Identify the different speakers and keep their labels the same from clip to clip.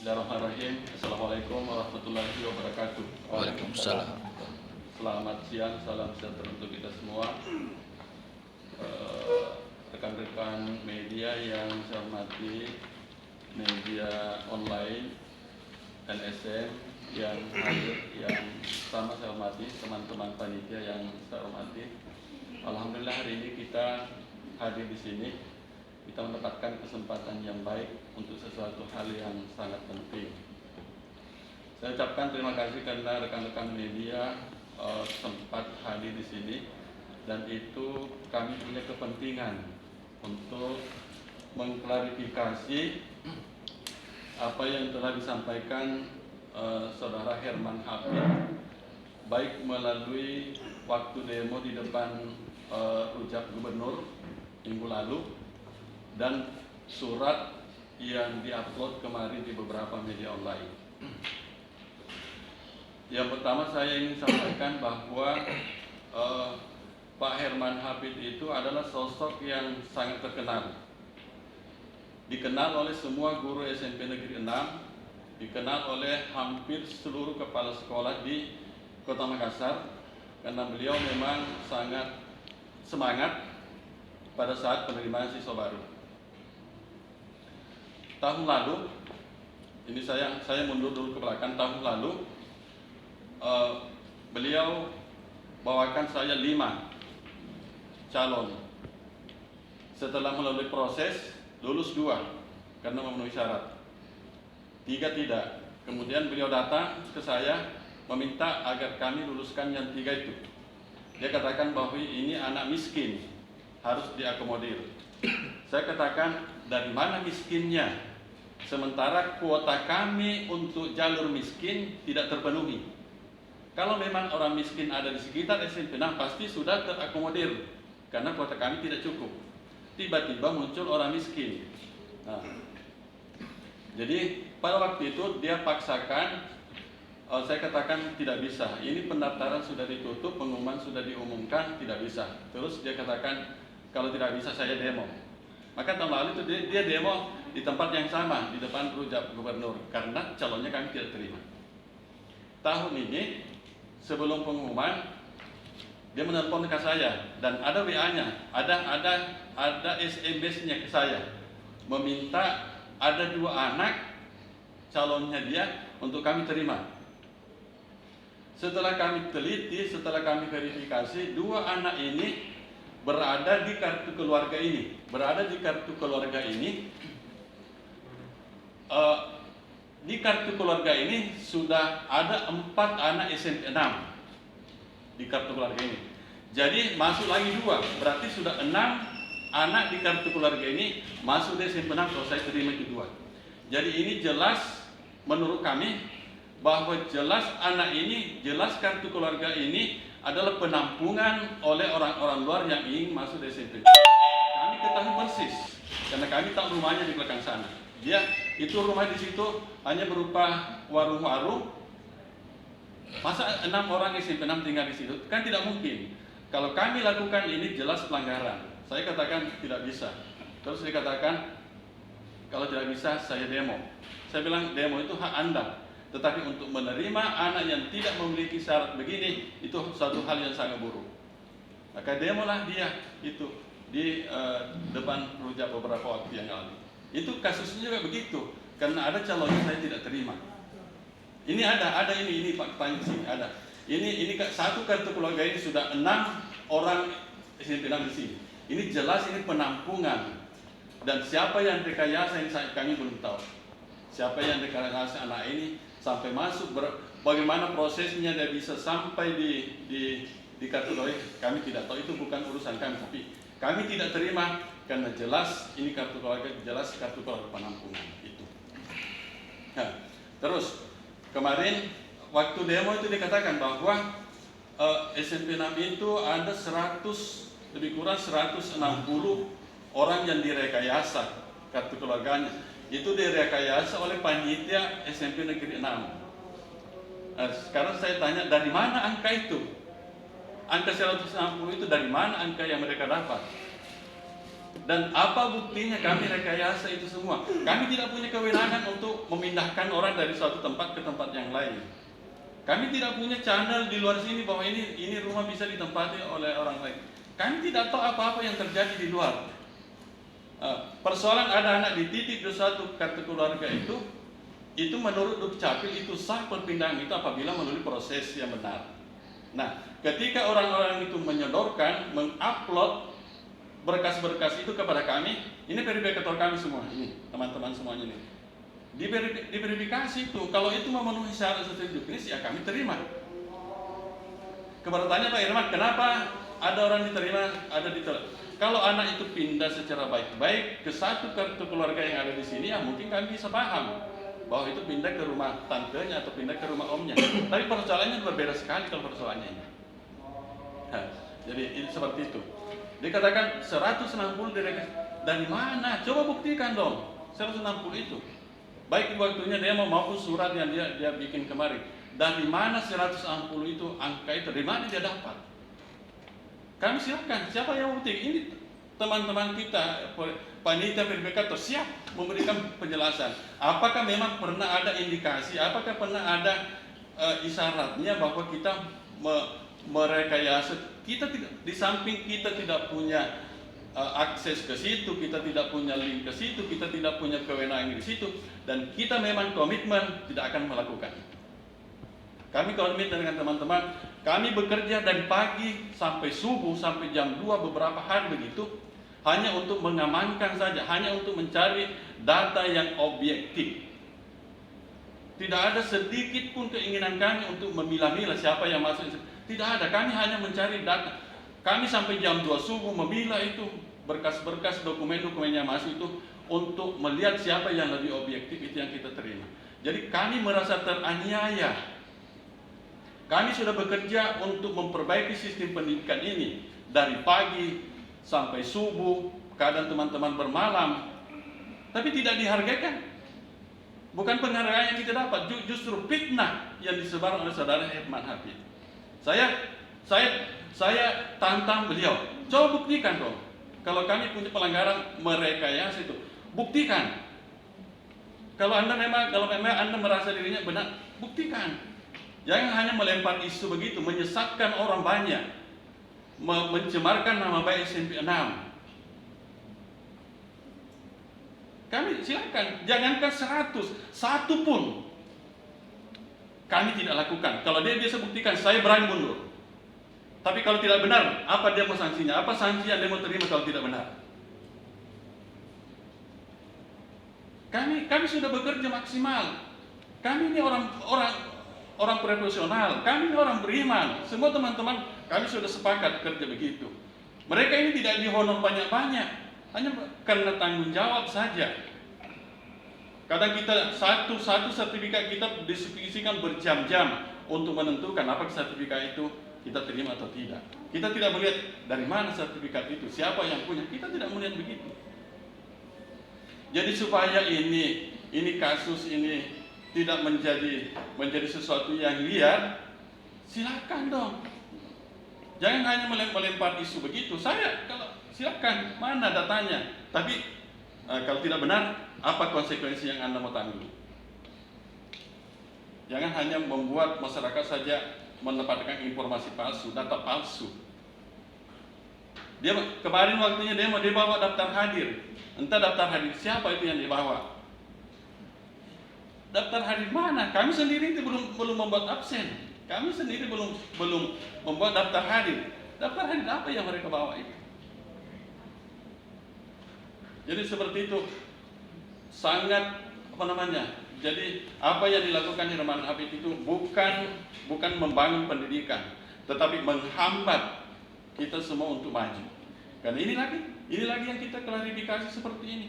Speaker 1: Bismillahirrahmanirrahim. Assalamualaikum warahmatullahi wabarakatuh.
Speaker 2: Waalaikumsalam.
Speaker 1: Selamat siang, salam sejahtera untuk kita semua. Rekan-rekan media yang saya hormati, media online, LSM yang hadir, yang sama saya hormati, teman-teman panitia yang saya hormati. Alhamdulillah hari ini kita hadir di sini. Kita mendapatkan kesempatan yang baik untuk sesuatu hal yang sangat penting. Saya ucapkan terima kasih karena rekan-rekan media sempat hadir di sini, dan itu kami punya kepentingan untuk mengklarifikasi apa yang telah disampaikan Saudara Herman Hafid, baik melalui waktu demo di depan Rujak Gubernur minggu lalu, dan surat yang diupload kemarin di beberapa media online. Yang pertama saya ingin sampaikan bahwa Pak Herman Hafid itu adalah sosok yang sangat terkenal. Dikenal oleh semua guru SMP Negeri 6, dikenal oleh hampir seluruh kepala sekolah di Kota Makassar, karena beliau memang sangat semangat pada saat penerimaan siswa baru. Tahun lalu, ini saya mundur dulu ke belakang. Tahun lalu beliau bawakan saya 5 calon. Setelah melalui proses, lulus 2 karena memenuhi syarat, 3 tidak. Kemudian beliau datang ke saya meminta agar kami luluskan yang 3 itu. Dia katakan bahwa ini anak miskin, harus diakomodir. Saya katakan, dari mana miskinnya? Sementara kuota kami untuk jalur miskin tidak terpenuhi. Kalau memang orang miskin ada di sekitar SMP, nah pasti sudah terakomodir, karena kuota kami tidak cukup. Tiba-tiba muncul orang miskin. Nah, jadi pada waktu itu dia paksakan, saya katakan tidak bisa. Ini pendaftaran sudah ditutup, pengumuman sudah diumumkan, tidak bisa. Terus dia katakan, kalau tidak bisa saya demo. Maka tahun lalu itu dia demo di tempat yang sama, di depan Rujak Gubernur, karena calonnya kami tidak terima. Tahun ini sebelum pengumuman dia menelpon ke saya, dan ada WA-nya, ada SMS-nya ke saya, meminta ada 2 anak calonnya dia untuk kami terima. Setelah kami teliti, setelah kami verifikasi, 2 anak ini berada di kartu keluarga ini. Di kartu keluarga ini sudah ada 4 anak SMP 6 di kartu keluarga ini. Jadi masuk lagi 2, berarti sudah 6 anak di kartu keluarga ini masuk di SMP 6 kalau saya terima itu 2. Jadi ini jelas menurut kami bahwa jelas anak ini, jelas kartu keluarga ini adalah penampungan oleh orang-orang luar yang ingin masuk di SMP. Kami ketahui persis, karena kami tahu rumahnya di belakang sana. Dia itu rumah di situ hanya berupa warung-warung. Masa 6 orang SMP 6 tinggal di situ? Kan tidak mungkin. Kalau kami lakukan ini jelas pelanggaran. Saya katakan tidak bisa. Terus dia katakan, kalau tidak bisa saya demo. Saya bilang demo itu hak Anda. Tetapi untuk menerima anak yang tidak memiliki syarat begini, itu satu hal yang sangat buruk. Maka demolah dia itu di depan Rujak beberapa waktu yang lalu. Itu kasusnya juga begitu, karena ada calonnya saya tidak terima. Ini ada ini Pak tanya sini ada. Ini satu kartu keluarga ini sudah 6 orang SMP 6 di sini. Ini jelas ini penampungan, dan siapa yang rekayasa ini kami belum tahu. Siapa yang rekayasa anak ini sampai masuk, bagaimana prosesnya dia bisa sampai di kartu keluarga, kami tidak tahu. Itu bukan urusan kami, tapi kami tidak terima karena jelas ini kartu keluarga, jelas kartu keluarga penampungan itu. Nah, terus kemarin waktu demo itu dikatakan bahwa SMP 6 itu ada 100, lebih kurang 160 orang yang direkayasa kartu keluarganya. Itu direkayasa oleh panitia SMP Negeri 6. Nah, sekarang saya tanya, dari mana angka itu? Angka 160 itu dari mana angka yang mereka dapat? Dan apa buktinya kami rekayasa itu semua? Kami tidak punya kewenangan untuk memindahkan orang dari suatu tempat ke tempat yang lain. Kami tidak punya channel di luar sini bahwa ini rumah bisa ditempati oleh orang lain. Kami tidak tahu apa-apa yang terjadi di luar. Persoalan ada anak di titik 21 kartu keluarga itu menurut Dukcapil itu sah perpindahan itu apabila melalui proses yang benar. Nah, ketika orang-orang itu menyodorkan, mengupload berkas-berkas itu kepada kami, ini verifikator kami semua, ini teman-teman semuanya ini. Diverifikasi itu, kalau itu memenuhi syarat sesuai jenis, ya kami terima. Kebertanya Pak Irman, kenapa ada orang diterima, ada ditolak? Kalau anak itu pindah secara baik-baik ke satu kartu keluarga yang ada di sini, ya mungkin kami bisa paham bahwa itu pindah ke rumah tantenya atau pindah ke rumah omnya. Tapi persoalannya berbeda sekali kalau persoalannya ini. Nah, jadi ini seperti itu. Dikatakan 160 dari mana? Coba buktikan dong 160 itu. Baik waktunya dia maupun surat yang dia bikin kemarin. Dari mana 160 itu angka itu? Dari mana dia dapat? Kami silakan. Siapa yang bukti? Ini teman-teman kita panitia verifikator siap memberikan penjelasan. Apakah memang pernah ada indikasi? Apakah pernah ada isyaratnya bahwa kita merekayasa? Kita tidak, di samping kita tidak punya akses ke situ, kita tidak punya link ke situ, kita tidak punya kewenangan di situ, dan kita memang komitmen tidak akan melakukan. Kami komitmen dengan teman-teman, kami bekerja dari pagi sampai subuh, sampai jam 2 beberapa hari begitu, hanya untuk mengamankan saja, hanya untuk mencari data yang objektif. Tidak ada sedikit pun keinginan kami untuk memilah-milah siapa yang masuk. Tidak ada, kami hanya mencari data. Kami sampai jam 2 subuh memilah itu berkas-berkas dokumen-dokumen yang masuk itu untuk melihat siapa yang lebih objektif, itu yang kita terima. Jadi kami merasa teraniaya. Kami sudah bekerja untuk memperbaiki sistem pendidikan ini dari pagi sampai subuh, kadang teman-teman bermalam, tapi tidak dihargaikan. Bukan penghargaan yang kita dapat, justru fitnah yang disebar oleh saudara Herman Hafid. Saya tantang beliau, coba buktikan dong. Kalau kami punya pelanggaran merekayasa itu, buktikan. Kalau memang Anda merasa dirinya benar, buktikan. Jangan hanya melempar isu begitu, menyesatkan orang banyak, mencemarkan nama baik SMP 6. Kami silakan, jangankan 100, 1 pun kami tidak lakukan. Kalau dia bisa buktikan, saya berani mundur. Tapi kalau tidak benar, apa dia mau sanksinya? Apa sanksi yang dia mau terima kalau tidak benar? Kami sudah bekerja maksimal. Kami ini orang profesional. Kami ini orang beriman. Semua teman-teman kami sudah sepakat kerja begitu. Mereka ini tidak dihonor banyak-banyak, hanya karena tanggung jawab saja. Kadang kita satu sertifikat kita diskusikan berjam-jam untuk menentukan apakah sertifikat itu kita terima atau tidak. Kita tidak melihat dari mana sertifikat itu, siapa yang punya. Kita tidak melihat begitu. Jadi supaya ini kasus ini tidak menjadi sesuatu yang liar, silakan dong. Jangan hanya melempar isu begitu. Kalau silakan, mana datanya. Tapi kalau tidak benar, apa konsekuensi yang Anda mau tanggung? Jangan hanya membuat masyarakat saja mendapatkan informasi palsu, data palsu. Dia kemarin waktunya dia mau dibawa daftar hadir. Entah daftar hadir siapa itu yang dibawa. Daftar hadir mana? Kami sendiri itu belum membuat absen. Kami sendiri belum membuat daftar hadir. Daftar hadir apa yang mereka bawa itu? Jadi seperti itu, sangat Jadi apa yang dilakukan Herman Hafid itu bukan membangun pendidikan, tetapi menghambat kita semua untuk maju. Karena ini lagi yang kita klarifikasi seperti ini.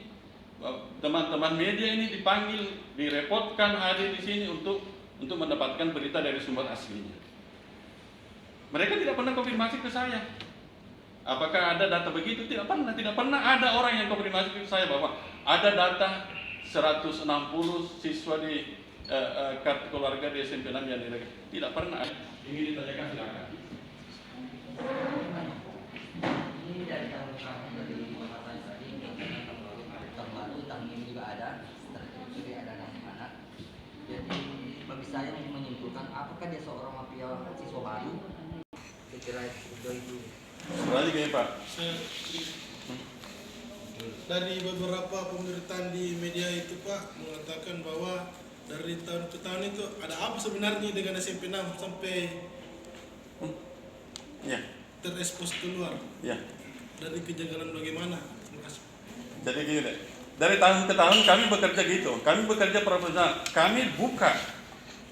Speaker 1: Teman-teman media ini dipanggil, direpotkan hadir di sini untuk mendapatkan berita dari sumber aslinya. Mereka tidak pernah konfirmasi ke saya. Apakah ada data begitu? Tidak pernah ada orang yang konfirmasi ke saya bahwa ada data 160 siswa di kartu keluarga di SMP 6 yang direkam. Tidak pernah. Ingin ditanyakan silakan.
Speaker 2: Ini dari tahun dari Bapak tadi juga ada, terdiri ada 6 anak. Jadi bagi saya untuk menyimpulkan apakah dia seorang siswa baru, saya kira itu.
Speaker 1: Sebenarnya gini Pak.
Speaker 3: Dari beberapa pemberitaan di media itu Pak mengatakan bahwa dari tahun ke tahun itu ada apa sebenarnya dengan SMP 6 sampai
Speaker 1: Ya.
Speaker 3: terekspos keluar?
Speaker 1: Ya.
Speaker 3: Dari kejanggalan bagaimana? Terima kasih.
Speaker 1: Jadi gini deh. Dari tahun ke tahun kami bekerja gitu. Kami bekerja profesional. Kami buka.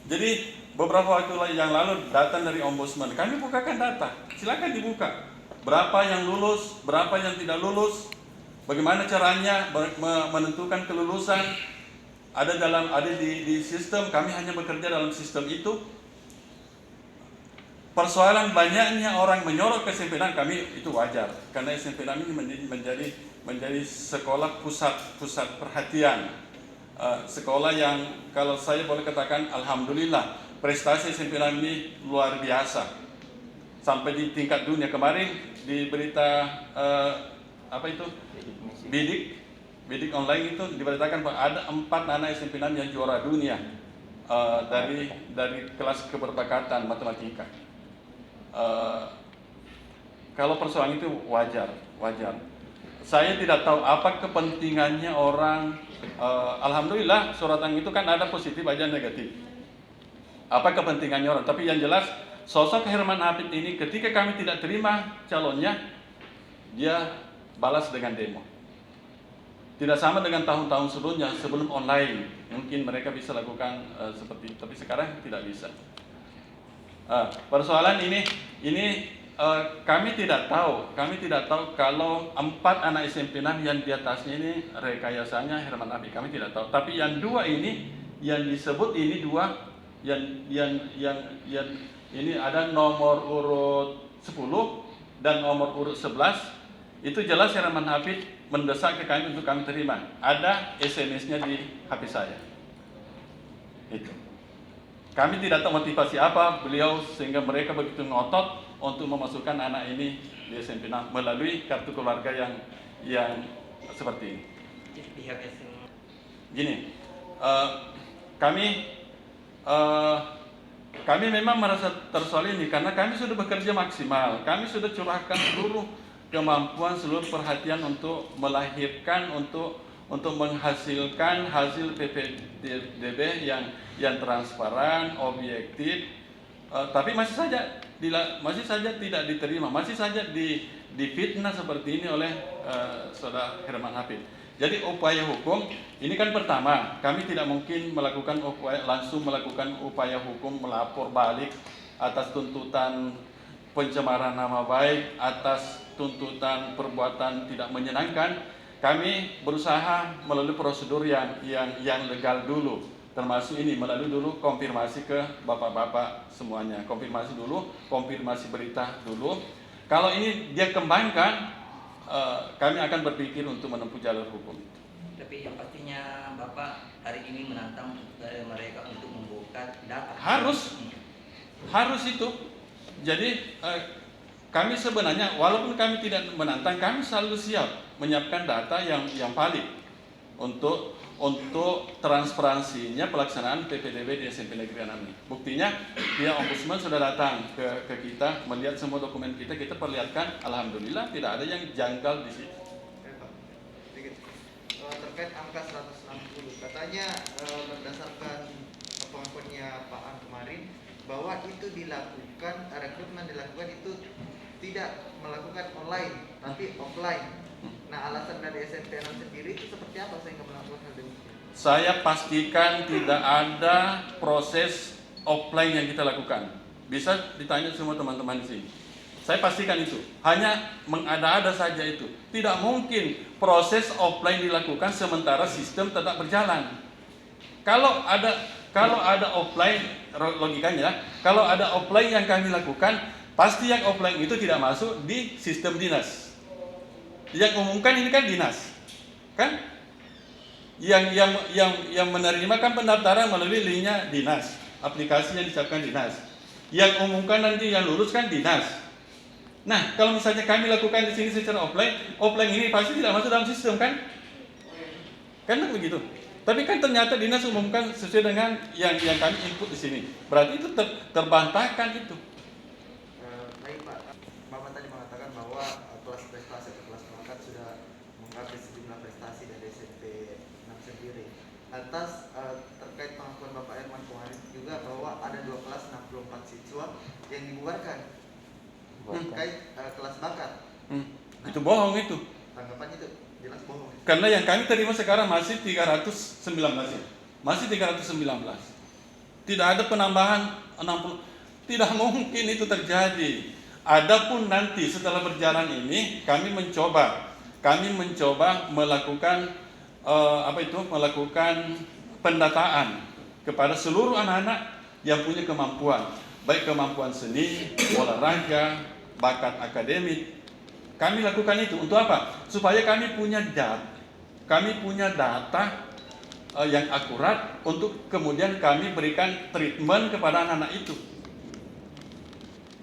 Speaker 1: Jadi beberapa waktu yang lalu datang dari Ombudsman. Kami bukakan data. Silakan dibuka. Berapa yang lulus, berapa yang tidak lulus, bagaimana caranya menentukan kelulusan. Ada di sistem. Kami hanya bekerja dalam sistem itu. Persoalan banyaknya orang menyorot ke SMP 6 kami itu wajar karena SMP 6 ini menjadi sekolah pusat perhatian, sekolah yang kalau saya boleh katakan alhamdulillah prestasi SMP 6 ini luar biasa sampai di tingkat dunia. Kemarin di berita bidik online itu diberitakan bahwa ada 4 anak SMP 6 yang juara dunia dari kelas keberbakat matematika. Kalau persoalan itu wajar. Saya tidak tahu apa kepentingannya orang. Alhamdulillah suratan itu kan ada positif aja negatif. Apa kepentingannya orang? Tapi yang jelas sosok Herman Hafid ini ketika kami tidak terima calonnya, dia balas dengan demo. Tidak sama dengan tahun-tahun sebelumnya, sebelum online mungkin mereka bisa lakukan seperti itu, tapi sekarang tidak bisa. Persoalan ini kami tidak tahu kalau 4 anak SMP 6 yang di atasnya ini rekayasanya Herman Hafid, kami tidak tahu. Tapi yang 2 ini yang disebut ini 2 yang ini ada nomor urut 10 dan nomor urut 11 itu jelas Herman Hafid mendesak ke kami untuk kami terima. Ada SMS-nya di HP saya. Itu. Kami tidak tahu motivasi apa beliau sehingga mereka begitu ngotot untuk memasukkan anak ini di SMP 6 melalui kartu keluarga yang seperti ini.
Speaker 2: Pihak SMA.
Speaker 1: Gini, kami memang merasa tersolimi karena kami sudah bekerja maksimal. Kami sudah curahkan seluruh kemampuan, seluruh perhatian untuk melahirkan, untuk menghasilkan hasil PPDB yang transparan, objektif, tapi masih saja tidak diterima, masih saja difitnah seperti ini oleh saudara Herman Hafid. Jadi upaya hukum ini kan pertama, kami tidak mungkin langsung melakukan upaya hukum melapor balik atas tuntutan pencemaran nama baik, atas tuntutan perbuatan tidak menyenangkan. Kami berusaha melalui prosedur yang legal dulu, termasuk ini melalui dulu konfirmasi ke bapak-bapak semuanya, konfirmasi berita dulu. Kalau ini dia kembangkan, kami akan berpikir untuk menempuh jalur hukum.
Speaker 2: Tapi yang pastinya Bapak hari ini menantang mereka untuk membuka data.
Speaker 1: Harus itu. Jadi kami sebenarnya walaupun kami tidak menantang, kami selalu siap menyiapkan data yang valid untuk transparansinya pelaksanaan PPDB di SMP Negeri 6 ini. Buktinya, pihak Ombudsman sudah datang ke kita, melihat semua dokumen kita perlihatkan, alhamdulillah tidak ada yang janggal di situ.
Speaker 4: Terkait angka 160, katanya berdasarkan pengakuannya Pak An kemarin bahwa itu dilakukan, rekrutmen dilakukan itu tidak melakukan online tapi offline. Nah, alasan dari SMP 6 sendiri itu seperti apa sehingga melakukan hal demikian?
Speaker 1: Saya pastikan tidak ada proses offline yang kita lakukan. Bisa ditanya semua teman-teman di sini. Saya pastikan itu. Hanya mengada-ada saja itu. Tidak mungkin proses offline dilakukan sementara sistem tetap berjalan. Kalau ada offline, logikanya, kalau ada offline yang kami lakukan, pasti yang offline itu tidak masuk di sistem dinas. Yang umumkan ini kan dinas, kan? Yang menerima kan pendaftaran melalui linknya dinas, aplikasi yang disiapkan dinas. Yang umumkan nanti yang lulus kan dinas. Nah, kalau misalnya kami lakukan di sini secara offline ini pasti tidak masuk dalam sistem kan? Kan begitu. Tapi kan ternyata dinas umumkan sesuai dengan yang kami input di sini. Berarti itu terbantahkan itu.
Speaker 4: Baik Pak, Bapak tadi mengatakan bahwa kelas prestasi atau kelas bakat sudah menggapai sejumlah prestasi dari SMP 6 sendiri. Atas terkait pengakuan Bapak Herman kemarin juga bahwa ada 2 kelas 64 siswa yang dibubarkan terkait kelas bakat.
Speaker 1: Itu bohong itu.
Speaker 4: Tanggapan itu jelas bohong.
Speaker 1: Karena yang kami terima sekarang masih 319 ya. Masih 319. Tidak ada penambahan 60. Tidak mungkin itu terjadi. Adapun nanti setelah berjalan ini kami mencoba melakukan melakukan pendataan kepada seluruh anak-anak yang punya kemampuan, baik kemampuan seni, olahraga, bakat akademik. Kami lakukan itu untuk apa? Supaya kami punya data yang akurat untuk kemudian kami berikan treatment kepada anak-anak itu.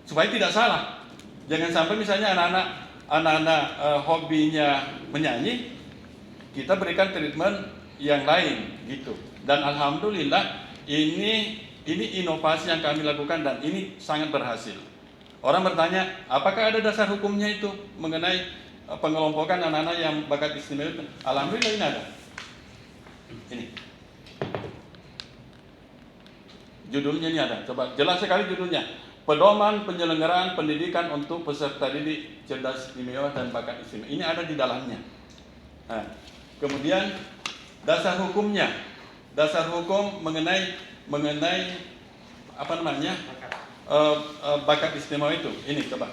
Speaker 1: Supaya tidak salah. Jangan sampai misalnya anak-anak hobinya menyanyi, kita berikan treatment yang lain gitu. Dan alhamdulillah ini inovasi yang kami lakukan dan ini sangat berhasil. Orang bertanya, apakah ada dasar hukumnya itu mengenai pengelompokan anak-anak yang bakat istimewa? Alhamdulillah ini ada. Ini. Judulnya ini ada. Coba jelas sekali judulnya. Pedoman penyelenggaraan pendidikan untuk peserta didik cerdas istimewa dan bakat istimewa. Ini ada di dalamnya. Nah, kemudian dasar hukumnya. Dasar hukum mengenai apa namanya? Bakat istimewa itu. Ini coba.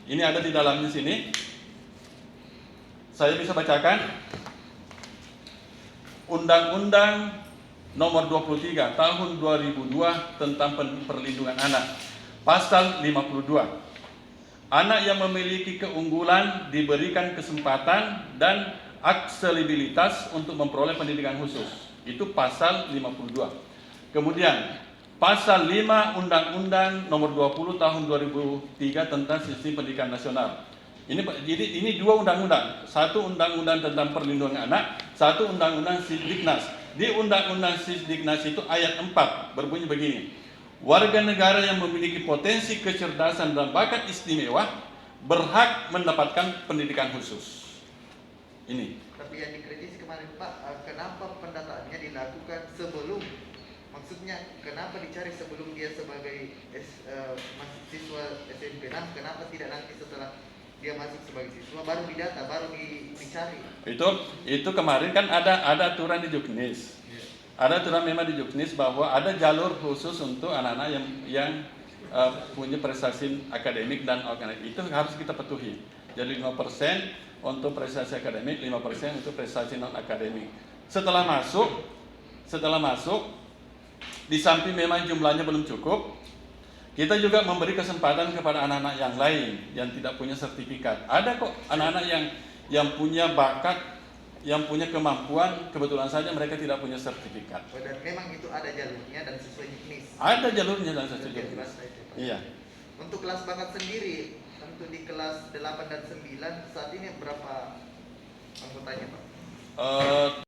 Speaker 1: Ini ada di dalamnya sini. Saya bisa bacakan. Undang-Undang Nomor 23 Tahun 2002 tentang Perlindungan Anak. Pasal 52. Anak yang memiliki keunggulan diberikan kesempatan dan aksesibilitas untuk memperoleh pendidikan khusus. Itu pasal 52. Kemudian pasal 5 Undang-Undang Nomor 20 Tahun 2003 tentang Sistem Pendidikan Nasional. Ini dua undang-undang. Satu undang-undang tentang perlindungan anak, satu undang-undang Sisdiknas. Di undang-undang Sisdiknas itu ayat 4 berbunyi begini. Warga negara yang memiliki potensi kecerdasan dan bakat istimewa berhak mendapatkan pendidikan khusus. Ini.
Speaker 4: Tapi yang dikritisi kemarin Pak, kenapa pendataannya dilakukan sebelum? Maksudnya kenapa dicari sebelum dia sebagai siswa SMP 6? Kenapa tidak nanti setelah dia masuk sebagai siswa baru didata, baru dicari?
Speaker 1: Itu kemarin kan ada aturan di Juknis. Ada aturan memang di Juknis bahwa ada jalur khusus untuk anak-anak yang punya prestasi akademik dan organik. Itu harus kita patuhi. Jadi 5% untuk prestasi akademik, 5% untuk prestasi non akademik. Setelah masuk, di samping memang jumlahnya belum cukup, kita juga memberi kesempatan kepada anak-anak yang lain yang tidak punya sertifikat. Ada kok anak-anak yang punya bakat, yang punya kemampuan, kebetulan saja mereka tidak punya sertifikat.
Speaker 4: Dan memang itu ada jalurnya dan sesuai Juknis.
Speaker 1: Ada jalurnya dan sesuai Juknis. Iya.
Speaker 4: Untuk kelas bakat sendiri, tentu di kelas 8 dan 9 saat ini berapa anggotanya Pak?